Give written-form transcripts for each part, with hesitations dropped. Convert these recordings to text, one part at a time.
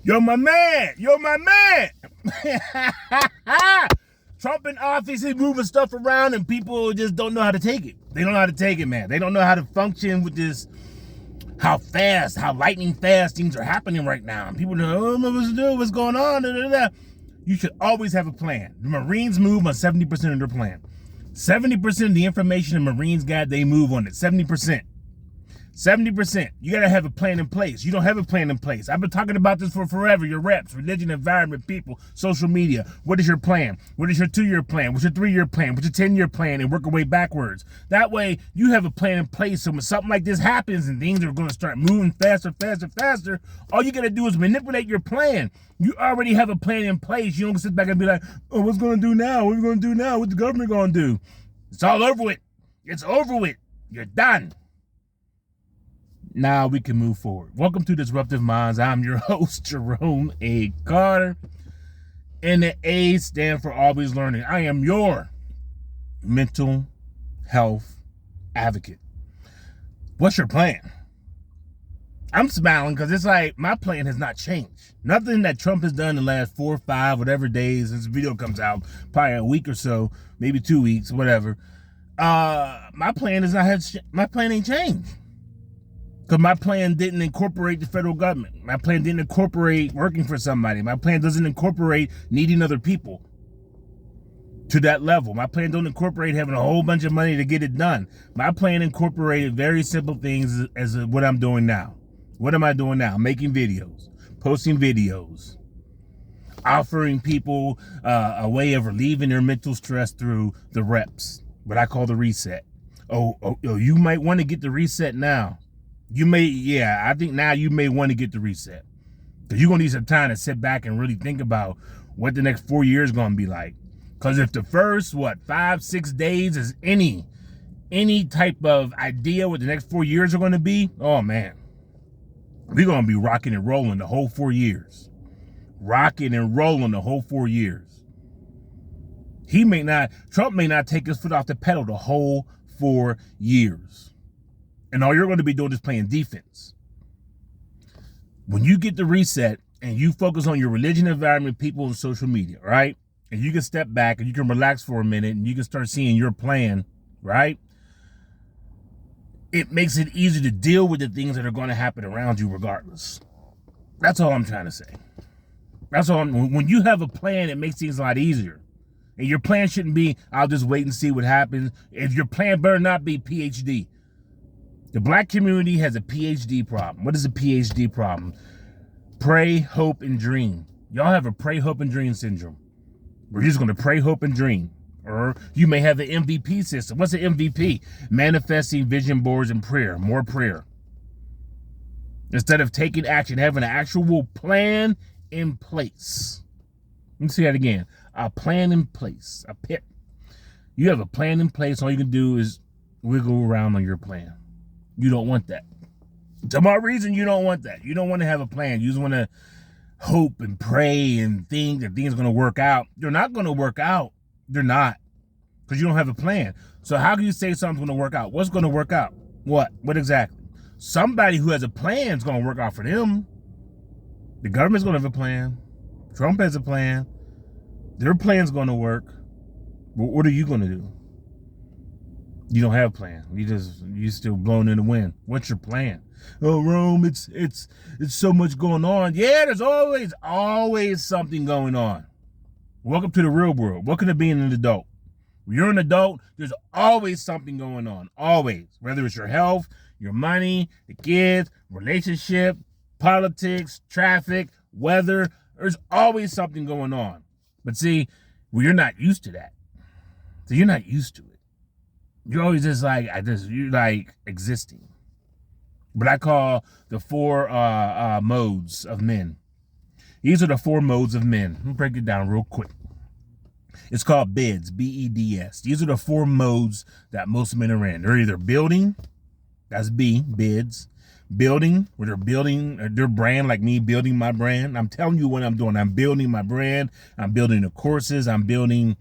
You're my man. You're my man. Trump in office, he's moving stuff around and people just don't know how to take it. They don't know how to take it, man. They don't know how to function with this, how lightning fast things are happening right now. And people don't know what to do, what's going on. Da, da, da. You should always have a plan. The Marines move on 70% of their plan. 70% of the information the Marines got, they move on it. 70%. 70%. You got to have a plan in place. You don't have a plan in place. I've been talking about this for forever. Your reps, religion, environment, people, social media. What is your plan? What is your 2-year plan? What's your 3-year plan? What's your 10-year plan? And work your way backwards. That way, you have a plan in place. So when something like this happens and things are going to start moving faster, all you got to do is manipulate your plan. You already have a plan in place. You don't sit back and be like, oh, what's going to do now? What are we going to do now? What's the government going to do? It's all over with. It's over with. You're done. Now we can move forward. Welcome to Disruptive Minds. I'm your host, Jerome A. Carter. And the A stand for always learning. I am your mental health advocate. What's your plan? I'm smiling because it's like my plan has not changed. Nothing that Trump has done in the last 4 or 5, whatever days this video comes out, probably a week or so, maybe 2 weeks, whatever. My plan ain't changed. Because my plan didn't incorporate the federal government. My plan didn't incorporate working for somebody. My plan doesn't incorporate needing other people to that level. My plan don't incorporate having a whole bunch of money to get it done. My plan incorporated very simple things as what I'm doing now. What am I doing now? Making videos, posting videos, offering people a way of relieving their mental stress through the reps, what I call the reset. Oh, you might want to get the reset now. I think now you may want to get the reset. Because you're going to need some time to sit back and really think about what the next 4 years is going to be like. Because if the first, 5-6 days is any type of idea what the next 4 years are going to be, oh man, we're going to be rocking and rolling the whole 4 years. Rocking and rolling the whole 4 years. Trump may not take his foot off the pedal the whole 4 years. And all you're going to be doing is playing defense. When you get the reset and you focus on your religion, environment, people, and social media, right? And you can step back and you can relax for a minute and you can start seeing your plan, right? It makes it easier to deal with the things that are going to happen around you regardless. That's all I'm trying to say. When you have a plan, it makes things a lot easier. And your plan shouldn't be, I'll just wait and see what happens. If your plan better not be PhD. The black community has a PhD problem. What is a PhD problem? Pray, hope, and dream. Y'all have a pray, hope, and dream syndrome. We're just going to pray, hope, and dream. Or you may have the MVP system. What's the MVP? Manifesting, vision boards, and prayer. More prayer. Instead of taking action, having an actual plan in place. Let me say that again. A plan in place. A PIP. You have a plan in place. All you can do is wiggle around on your plan. You don't want that. Some odd reason you don't want that. You don't want to have a plan. You just want to hope and pray and think that things are going to work out. They're not going to work out. They're not. Because you don't have a plan. So how can you say something's going to work out? What's going to work out? What? What exactly? Somebody who has a plan is going to work out for them. The government's going to have a plan. Trump has a plan. Their plan's going to work. But what are you going to do? You don't have a plan. You still blown in the wind. What's your plan? Oh, Rome, it's so much going on. Yeah, there's always something going on. Welcome to the real world. Welcome to being an adult. When you're an adult, there's always something going on. Always. Whether it's your health, your money, the kids, relationship, politics, traffic, weather, there's always something going on. But see, you're not used to that. So you're not used to it. You're always just like, you're like existing. What I call the 4 modes of men. These are the 4 modes of men. Let me break it down real quick. It's called BEDS, B-E-D-S. These are the 4 modes that most men are in. They're either building, that's B, BEDS. Building, where they're building their brand, like me building my brand. I'm telling you what I'm doing. I'm building my brand. I'm building the courses. I'm building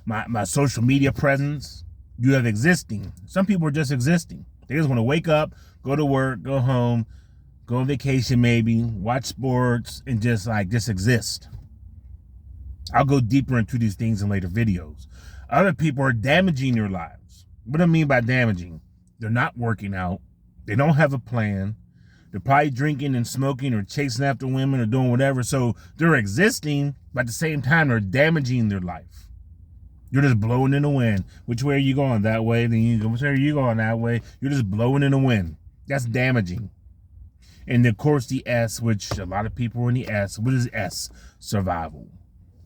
my social media presence. You have existing. Some people are just existing. They just want to wake up, go to work, go home, go on vacation maybe, watch sports, and just exist. I'll go deeper into these things in later videos. Other people are damaging their lives. What do I mean by damaging? They're not working out. They don't have a plan. They're probably drinking and smoking or chasing after women or doing whatever. So they're existing, but at the same time, they're damaging their life. You're just blowing in the wind. Which way are you going? That way. Then you go, which way are you going? That way. You're just blowing in the wind. That's damaging. And of course, the S, which a lot of people are in the S. What is S? Survival.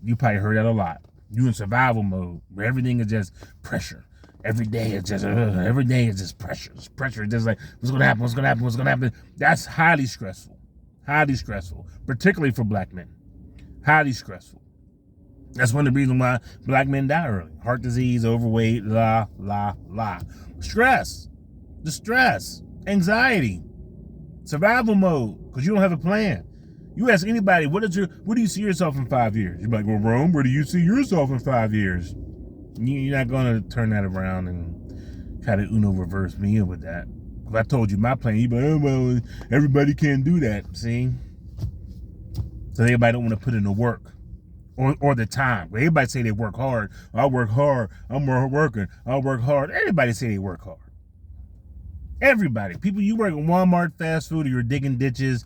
You probably heard that a lot. You're in survival mode where everything is just pressure. Every day is just pressure. It's pressure. It's just like, what's going to happen? What's going to happen? What's going to happen? That's highly stressful. Highly stressful. Particularly for black men. Highly stressful. That's one of the reasons why black men die early. Heart disease, overweight, stress. Distress. Anxiety. Survival mode. Because you don't have a plan. You ask anybody, where do you see yourself in 5 years? You're like, well, Rome, where do you see yourself in 5 years? You're not going to turn that around and try to Uno reverse me with that. If I told you my plan, you'd be like, oh, well, everybody can't do that, see? So everybody don't want to put in the work or the time. Everybody say they work hard. I work hard. I'm working. I work hard. Everybody say they work hard. Everybody. People, you work at Walmart, fast food, or you're digging ditches.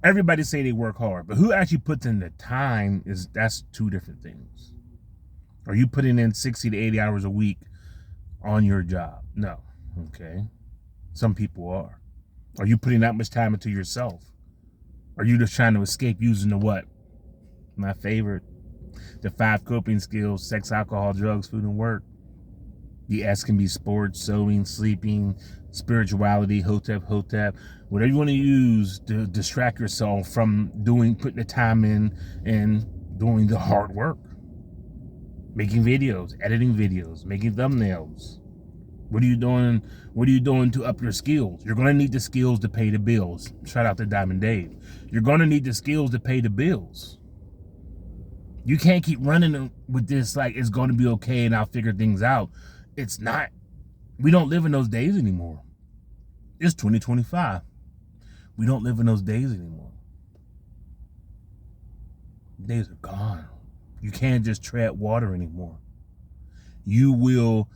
Everybody say they work hard. But who actually puts in the time, that's two different things. Are you putting in 60 to 80 hours a week on your job? No. Okay. Some people are. Are you putting that much time into yourself? Are you just trying to escape using the what? My favorite. The 5 coping skills: sex, alcohol, drugs, food, and work. The S can be sports, sewing, sleeping, spirituality, hotep, whatever you want to use to distract yourself from putting the time in and doing the hard work. Making videos, editing videos, making thumbnails. What are you doing? What are you doing to up your skills? You're going to need the skills to pay the bills. Shout out to Diamond Dave. You're going to need the skills to pay the bills. You can't keep running with this like it's going to be okay and I'll figure things out. It's not. We don't live in those days anymore. It's 2025. We don't live in those days anymore. Days are gone. You can't just tread water anymore. You will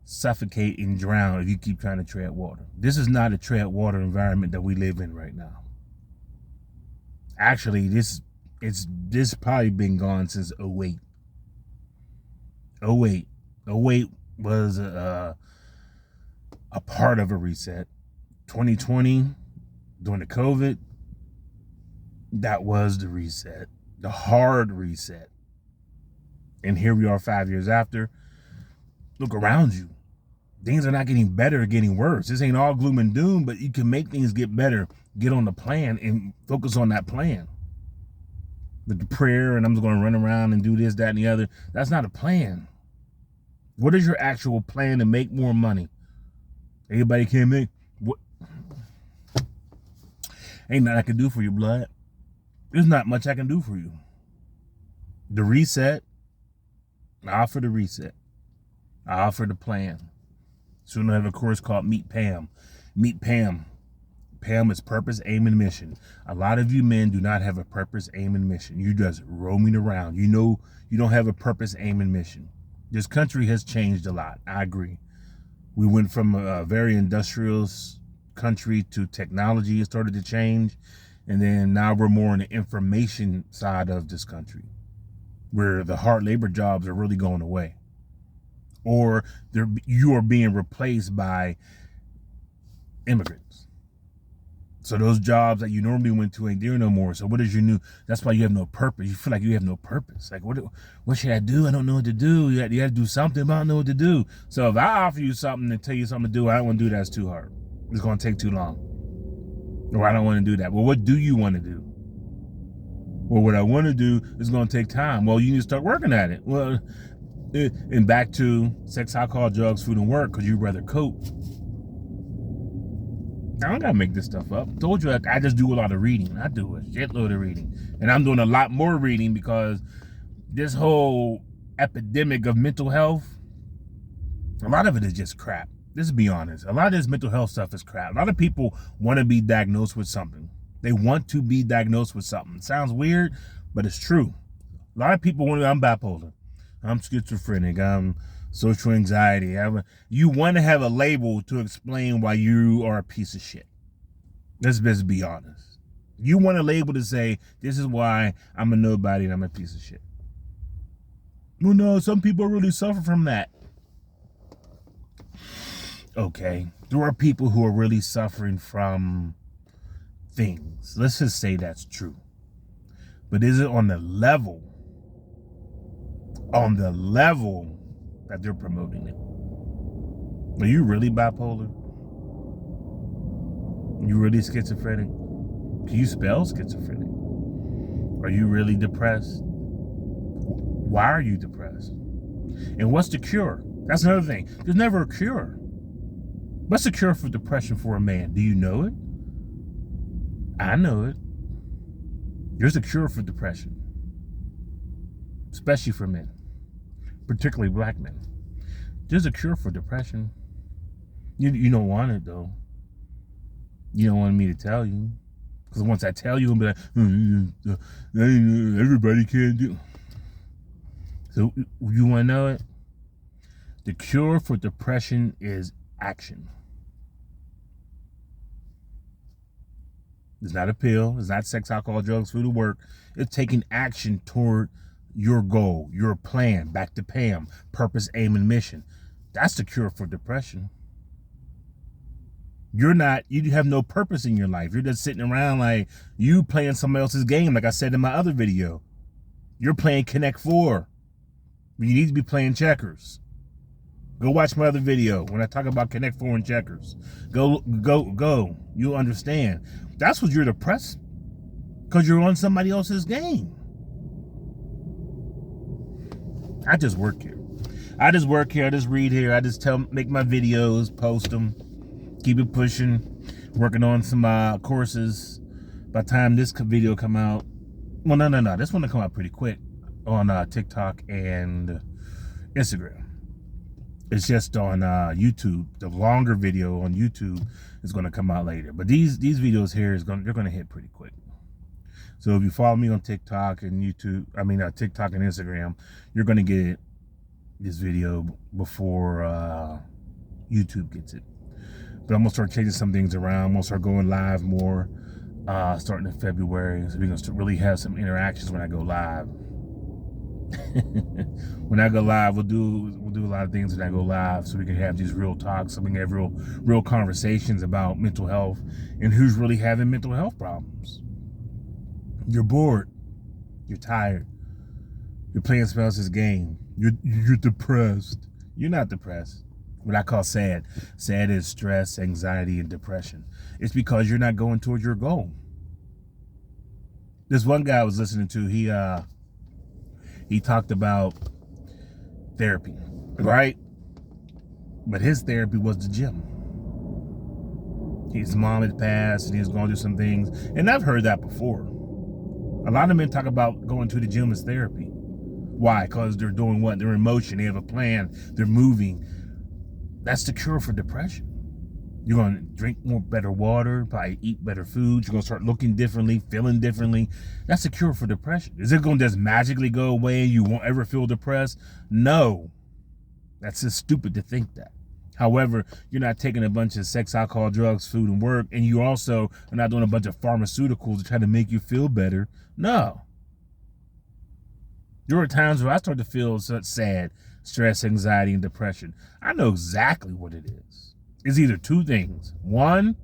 suffocate and drown if you keep trying to tread water. This is not a tread water environment that we live in right now. Actually, this probably been gone since 08. 08 was a part of a reset. 2020, during the COVID, that was the reset, the hard reset. And here we are 5 years after. Look around you. Things are not getting better, getting worse. This ain't all gloom and doom, but you can make things get better. Get on the plan and focus on that plan. With the prayer, and I'm just going to run around and do this, that, and the other. That's not a plan. What is your actual plan to make more money? Everybody can make. What? Ain't nothing I can do for you, blood. There's not much I can do for you. The reset. I offer the reset. I offer the plan. Soon I have a course called Meet Pam. Meet Pam. Pam is purpose, aim, and mission. A lot of you men do not have a purpose, aim, and mission. You just roaming around. You know you don't have a purpose, aim, and mission. This country has changed a lot. I agree. We went from a very industrial country to technology. It started to change. And then now we're more on the information side of this country, where the hard labor jobs are really going away. Or you are being replaced by immigrants. So those jobs that you normally went to ain't there no more. So what is your new? That's why you have no purpose. You feel like you have no purpose. Like, what should I do? I don't know what to do. You got to do something, but I don't know what to do. So if I offer you something and tell you something to do, I don't want to do that. It's too hard. It's going to take too long. Or I don't want to do that. Well, what do you want to do? Well, what I want to do is going to take time. Well, you need to start working at it. Well, and back to sex, alcohol, drugs, food, and work, because you'd rather cope. I don't got to make this stuff up. I told you I just do a lot of reading. I do a shitload of reading. And I'm doing a lot more reading because this whole epidemic of mental health, a lot of it is just crap. Let's be honest. A lot of this mental health stuff is crap. A lot of people want to be diagnosed with something. They want to be diagnosed with something. Sounds weird, but it's true. A lot of people want to, I'm bipolar, I'm schizophrenic, I'm social anxiety. You want to have a label to explain why you are a piece of shit. Let's just be honest. You want a label to say, this is why I'm a nobody and I'm a piece of shit. Well, no, some people really suffer from that. Okay, there are people who are really suffering from things. Let's just say that's true. But is it on the level that they're promoting it? Are you really bipolar? Are you really schizophrenic? Can you spell schizophrenic? Are you really depressed? Why are you depressed? And what's the cure? That's another thing. There's never a cure. What's the cure for depression for a man? Do you know it? I know it. There's a cure for depression, especially for men, particularly black men. There's a cure for depression. You don't want it, though. You don't want me to tell you. Because once I tell you, I'll be like, everybody can't do. So you want to know it? The cure for depression is action. It's not a pill. It's not sex, alcohol, drugs, food, or work. It's taking action toward your goal, your plan. Back to Pam. Purpose, aim, and mission. That's the cure for depression. You have no purpose in your life. You're just sitting around like you playing somebody else's game. Like I said in my other video, you're playing Connect 4. You need to be playing checkers. Go watch my other video when I talk about Connect 4 and checkers. Go. You'll understand. That's what you're depressed, because you're on somebody else's game. I just work here. I just read here. I just make my videos, post them, keep it pushing, working on some courses. By the time this video come out, well, no. This one will come out pretty quick on TikTok and Instagram. It's just on YouTube. The longer video on YouTube is going to come out later. But these videos here they're going to hit pretty quick. So if you follow me on TikTok and TikTok and Instagram, you're going to get this video before YouTube gets it. But I'm going to start changing some things around. I'm going to start going live more starting in February. So we're going to really have some interactions when I go live. When I go live, we'll do a lot of things when I go live, so we can have these real talks, so we can have real conversations about mental health and who's really having mental health problems. You're bored, you're tired, you're playing somebody else's game, you're depressed. You're not depressed. What I call sad. Sad is stress, anxiety, and depression. It's because you're not going towards your goal. This one guy I was listening to, he talked about therapy, right? But his therapy was the gym. His mom had passed and he was going through some things. And I've heard that before. A lot of men talk about going to the gym as therapy. Why? Because they're doing what? They're in motion. They have a plan. They're moving. That's the cure for depression. You're going to drink better water, probably eat better food. You're going to start looking differently, feeling differently. That's the cure for depression. Is it going to just magically go away and you won't ever feel depressed? No. That's just stupid to think that. However, you're not taking a bunch of sex, alcohol, drugs, food, and work, and you also are not doing a bunch of pharmaceuticals to try to make you feel better. No. There are times where I start to feel such sad, stress, anxiety, and depression. I know exactly what it is. It's either two things. One,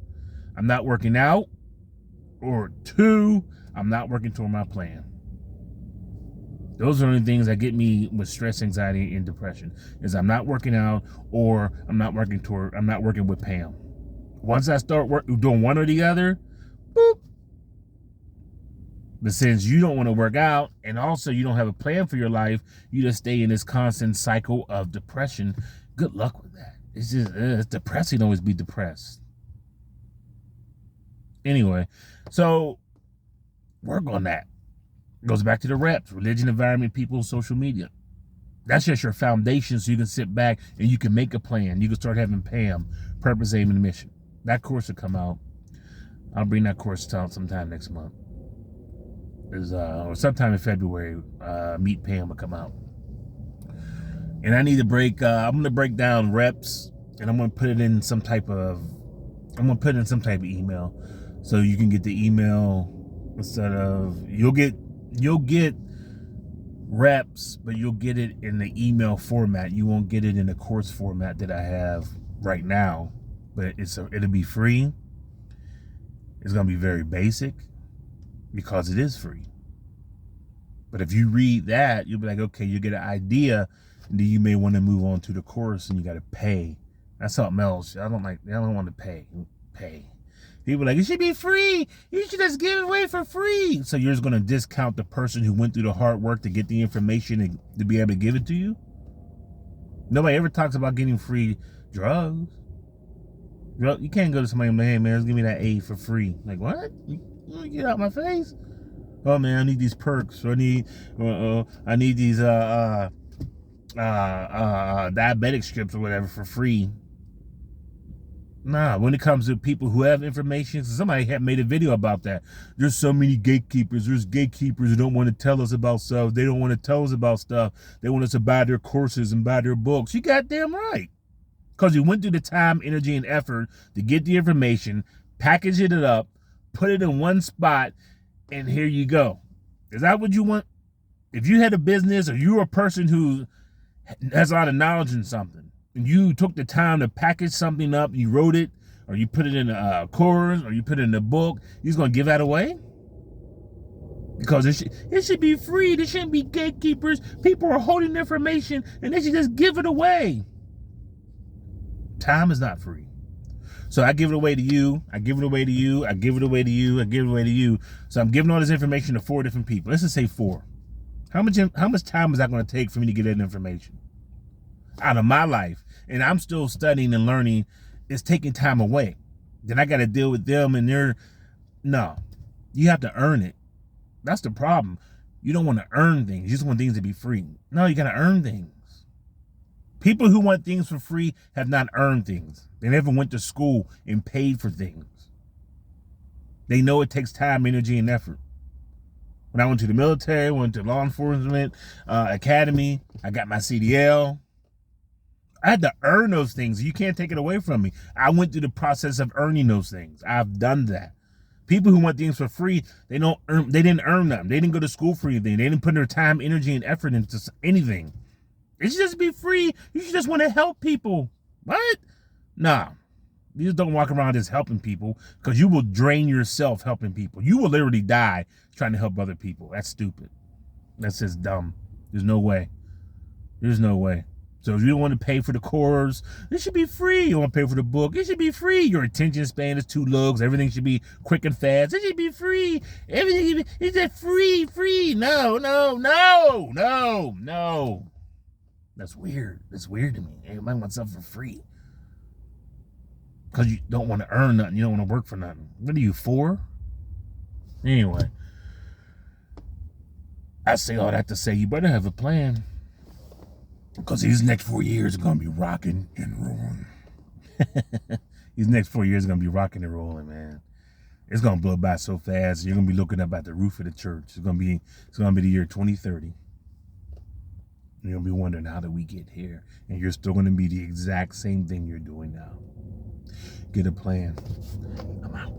I'm not working out, or two, I'm not working toward my plan. Those are the only things that get me with stress, anxiety, and depression. Is I'm not working out, or I'm not working with Pam. Once I start doing one or the other, boop. But since you don't want to work out, and also you don't have a plan for your life, you just stay in this constant cycle of depression. Good luck with that. It's just it's depressing to always be depressed. Anyway, so work on that. It goes back to the reps: religion, environment, people, social media. That's just your foundation, so you can sit back and you can make a plan. You can start having PAM, purpose, aim, and mission. That course will come out I'll bring that course down sometime next month. Or sometime in February, Meet Pam will come out. And I need to I'm going to break down reps, and I'm going to put it in some type of email. So you can get the email instead of, you'll get reps, but you'll get it in the email format. You won't get it in the course format that I have right now, but it'll be free. It's going to be very basic because it is free. But if you read that, you'll be like, okay, you get an idea, and then you may want to move on to the course, and you got to pay. That's something else. I don't want to pay. People are like, it should be free. You should just give it away for free. So you're just going to discount the person who went through the hard work to get the information and to be able to give it to you? Nobody ever talks about getting free drugs. You can't go to somebody and say, hey, man, give me that A for free. Like, what? You get out my face? Oh, man, I need these perks. Or I need these diabetic strips or whatever for free. Nah, when it comes to people who have information, somebody had made a video about that. There's so many gatekeepers. There's gatekeepers who don't want to tell us about stuff. They don't want to tell us about stuff. They want us to buy their courses and buy their books. You goddamn right. Because you went through the time, energy, and effort to get the information, package it up, put it in one spot, and here you go. Is that what you want? If you had a business or you're a person who has a lot of knowledge in something, and you took the time to package something up, you wrote it, or you put it in a course, or you put it in a book, you're just going to give that away? Because it should be free. There shouldn't be gatekeepers. People are holding information, and they should just give it away. Time is not free. So I give it away to you. I give it away to you. I give it away to you. I give it away to you. So I'm giving all this information to 4 different people. Let's just say 4. How much time is that going to take for me to get that information out of my life? And I'm still studying and learning. It's taking time away. Then I got to deal with them and no, you have to earn it. That's the problem. You don't want to earn things. You just want things to be free. No, you got to earn things. People who want things for free have not earned things. They never went to school and paid for things. They know it takes time, energy, and effort. When I went to the military, went to law enforcement academy, I got my CDL. I had to earn those things. You can't take it away from me. I went through the process of earning those things. I've done that. People who want things for free, they didn't earn them. They didn't go to school for anything. They didn't put their time, energy, and effort into anything. It should just be free. You should just want to help people. What? Nah. You just don't walk around just helping people, because you will drain yourself helping people. You will literally die trying to help other people. That's stupid. That's just dumb. There's no way. There's no way. So if you don't want to pay for the course, it should be free. You don't want to pay for the book, it should be free. Your attention span is too low. Everything should be quick and fast. It should be free. Everything is just free. No. That's weird. That's weird to me. Everybody wants something for free. Because you don't want to earn nothing. You don't want to work for nothing. What are you, 4? Anyway. I say all that to say you better have a plan. Because these next 4 years are going to be rocking and rolling. These next 4 years are going to be rocking and rolling, man. It's going to blow by so fast. You're going to be looking up at the roof of the church. It's going to be the year 2030. You're going to be wondering, how did we get here? And you're still going to be the exact same thing you're doing now. Get a plan. I'm out.